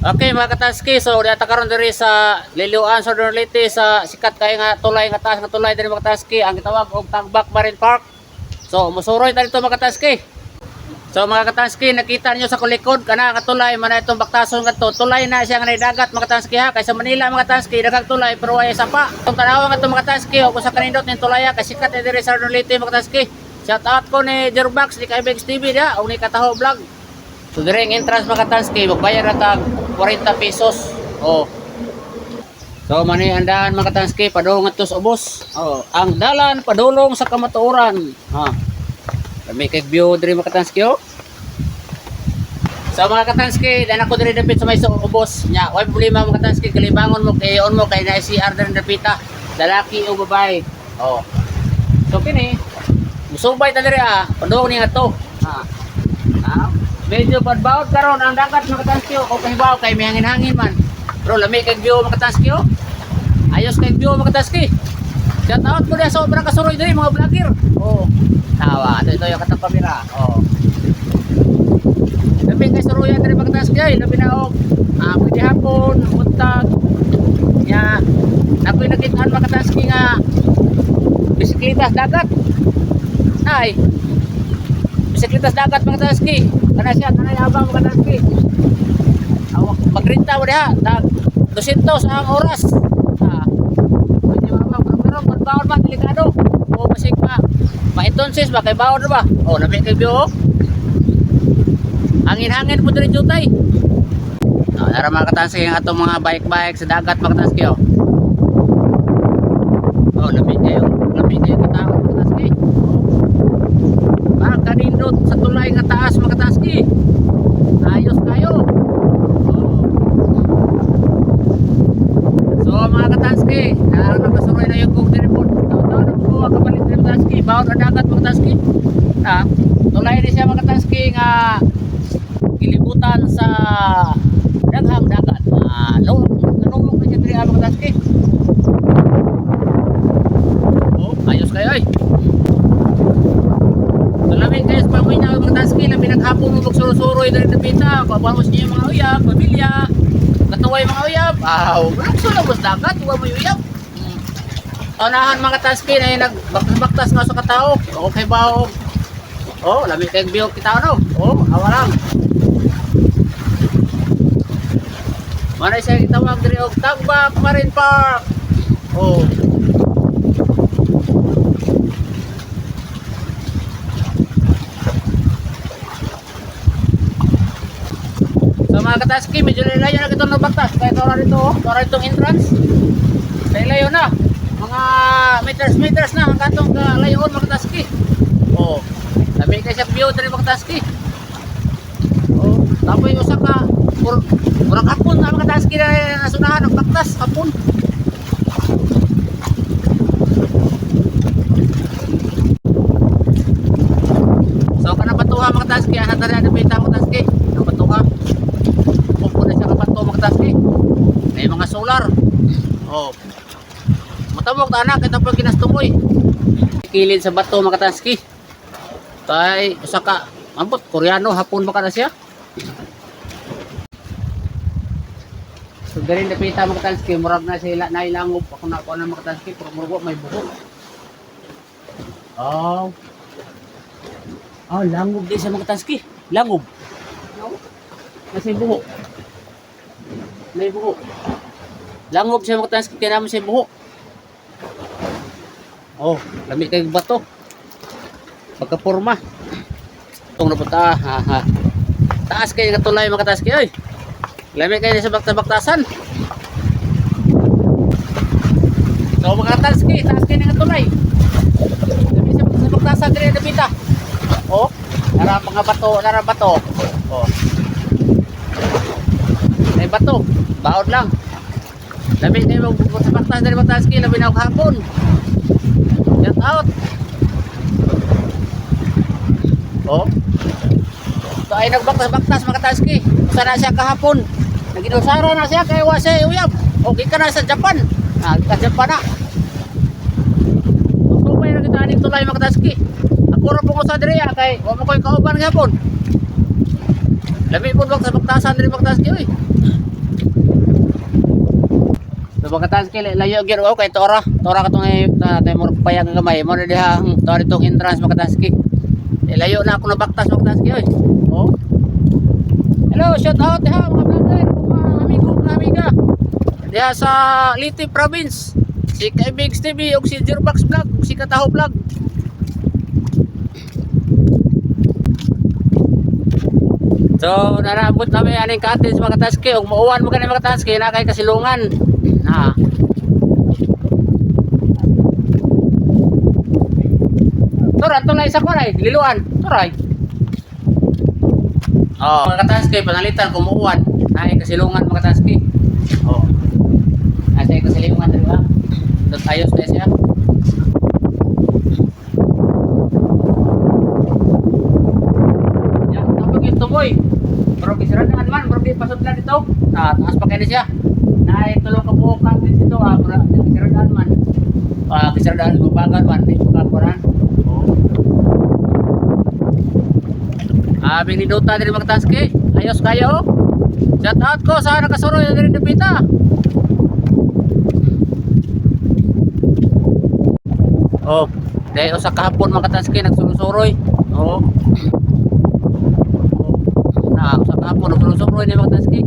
Okay mga kataski, so data karon diri sa Liliuan, Southern Leyte sa sikat kay nga tulay nga taas nga tulay diri mga kataski ang gitawag og Tagbak Marine Park. So musuroy ta dito mga kataski. So mga kataski, nakita niyo sa kulikod kana nga tulay man itong baktason nga to. Tulay na siya nga dagat mga kataski ha. Kay sa Manila mga kataski daghang tulay pero way sapa. Tong tanawa nga to mga kataski og sa kanindot ning tulaya kay sikat diri sa Southern Leyte mga kataski. Shout out ko ni Jerbax ni Kaibex TV dia og ni Kataho Vlog. So direng entrance mga kataski, magbayad na tag 40 pesos. Oh. So mani andaan mga kataski padulong atos ubos. Oh, ang dalan padulong sa kamatuoran. Ha. Kami kay view diri mga kataski oh. So mga kataski, dan ako diri dapit sa may ubos. Nya, way problema mga kataski, kalibangon mo kay on mo kay na CR diri dapita. Lalaki o babae. Oh. So kini musubay ta diri padulong ni ato. Ha. Medyo badbawd karon ang dagat mga kataski o kahibaw kay may hangin-hangin man. Pero lami kay view mga kataski o. Ayos kay view mga kataski. Shout out ko dia sobra kasuroy diri mga vlogger. Oh. Tawa, ito yung katang kamera. Oh. Labi kay suroyan diri mga kataski ay labi na og pwede hapon, buntag. Ya, ako'y nakita mga kataski nga bisikleta dagat. Ay. Bisikleta dagat mga kataski. Kana siya, kanay abang mga kataski. Magrinta mo diha, 200 ang oras. Pwede mabang, pero bawon man, delikado. O masig ma-entonces ba, kay bawon ba? O, nabi kay view, hangin-hangin po diri jutay. Nara mga kataski ang atong mga bike-bike sa dagat mga kataski. O, nabi kayo katawag mga kataski. Kanindot sa tulay nga taas mga kataski. Ayos kayo. So mga kataski, nakasuroy na yung kong diripon. Taon na po ang kapalit ng kataski. Bawat ang dagat mga kataski. Tulay na siya mga kataski nga gilibutan sa daghang dagat. Nanulong na siya diri mga kataski. Oh, ayos kayo ay. Lamig guys, pamoy na mga kataski, labi naghapon mo magsurusuroy na rin napita, pabamos niyo yung mga uyab, pamilya, katuway mga uyab, malukso lang mas dagat, huwag mo yung uyab. Unahan mga kataski na yung nagbaktas nga sa katao, okay ba o? Oh, lamig kayong biyog kita ano? Oh, awa lang. Manay siya itawag diri og Tagbak Marine Park. Oh. So mga kataski, medyo layo na itong nabaktas. Kaya tora itong entrance. Kaya layo na. Mga meters na ang katong layoon mga kataski. Oh, sabi kayo sa view dari mga kataski. Oh, tapos yung usa ka murang hapon na mga kataski na nasunahan ang baktas hapon. So kana patuha mga kataski, ana tara na pita mga kataski. Ang patuha. May mga solar. Oh. Matabok ta anak kita pag ginastumoy. Kilid sa bato mga kataski. Kay usa ka ambot Koreano hapon ba kana siya? So diri napita mga kataski, murag na sila nailangob ako na mga kataski, pero murag may buhok. Oh. Oh, langob din sa mga kataski. Langob. Kasi buhok. May buhok. Langob siya mga kataski, kaya naman siya buhok. Oh, lamig kayo bato. Pagkapurma. Itong napunta. Taas kayo nga tulay mga kataski. Ay, lamig kayo sa baktasan. So mga kataski, taas kayo nga tulay. Lamig sa baktasan din na pita. Oh, nara bato. Oh. May bato. Baon lang. Labi kayo sa baktas dari baktaski, labi na ako hapon. Shout out. Oh. So ay nagbaktas mga kataski. Usa na siya kahapon. Naginusara na siya kay wase uyab. Okay ka na sa Japan. Sa Japan na. So may kita aning tulay mga kataski. Ako ra po ko sa diri kay wa mo koy kauban gapon. Labi po sa baktasan dari baktaski oy. mga taski layo gyud o kay tora katong tay mo payag nga gamay mo na diha tora itong entrance mga taski. Layo na ako nabaktas mga taski oy. Oh. Hello, shout out diha mga brother, mga amigo, mga amiga. Diha sa Leyte province. Si Kaibigs TV ug si Jirbax Vlog, ug si Kataho Vlog. So, narabot namin aning ka-atin sa mga taski ug muuwan mo gani mga taski na kay kasilungan. Na. Tora tulay sa kuray, liluan. Turay. Oh, mga taski panalitan kung muuwan, na kay kasilungan mga taski. Oh. Asa kay kasilungan diri ba? Dot ayos na siya. Ya, tapos ito boy. Pero kisaragan man, pero di pasudlan dito. Ah, taas pa kaya siya. Na tulong ka buok kang dito pero kisaragan man. Kisaragan mo bagan man di ka kuran. Biniduta din mga taski. Ayos kayo. Shout out ko sa nakasuroy na rin dipita. Oh, dahil sa kahapon mga taski nagsurusuroy. Oh. Sa kahapon nagsurusuroy ni mga taski.